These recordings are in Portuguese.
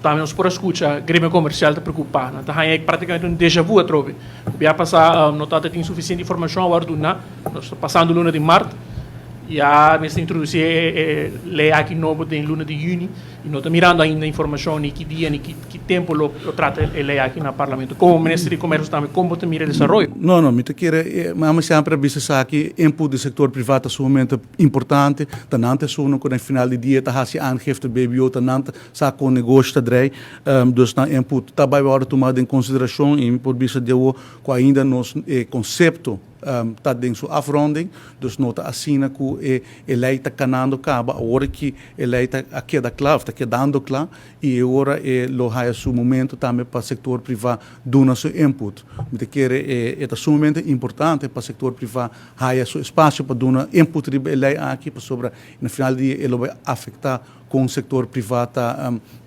também nós por escuta, grêmio comercial está preocupado. Então, é praticamente um déjà vu a trove. Já passar, não está tendo suficiente informação agora do nós estamos passando luna de março, já nós introduzir lei aqui novo em luna de junho, e nós estamos mirando ainda informação e que dia e que tempo lo trata a lei aqui no Parlamento. Como Ministério de Comércio também, como você mira o desenvolvimento? Não, me quer, mas sempre visto aqui input do setor privado é sumamente importante. Tanante no no final do dia tá se aangifte BBO tanante sa com negócio tadrei, dus na input tá vai agora tomado em consideração e por vista de o com ainda nos conceito tá dentro sua afronding, dus nota assina que lei tá canando caba, agora que lei tá aqui da clave, tá quedando claro e agora lo há seu momento também para o setor privado dona seu input. Me quer é sumamente importante para o setor privado há seu espaço para dar input de lei aqui para sobre no final do dia ele vai afetar com o setor privado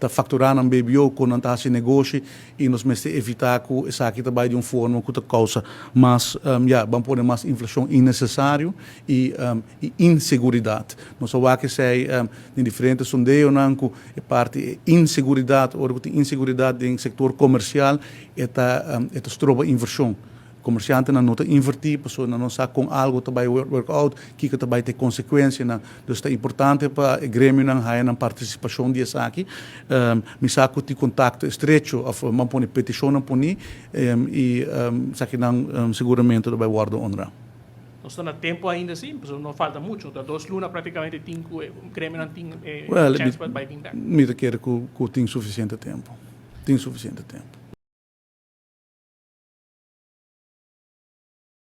tá facturando um BBO com não tá se negócio e nós mesmo evitar que essa aqui também de forma que causa mais vamos pôr mais inflação innecessário e inseguridade. Nós só que sei em diferentes sondeios não que parte inseguridade ou inseguridade em setor comercial é trova inversão. Comerciante não nota invertir, pessoa não sabe com algo também workout, que também tem consequência, então é importante para o grêmio não há na participação disso aqui, me saco de contato estreito, of uma petição não poni e saque não seguramente também guardo honra. Nós estamos a tempo ainda assim, não falta muito, então 2 lunas praticamente o grêmio não tem chance para vir. Me quer que tem suficiente tempo,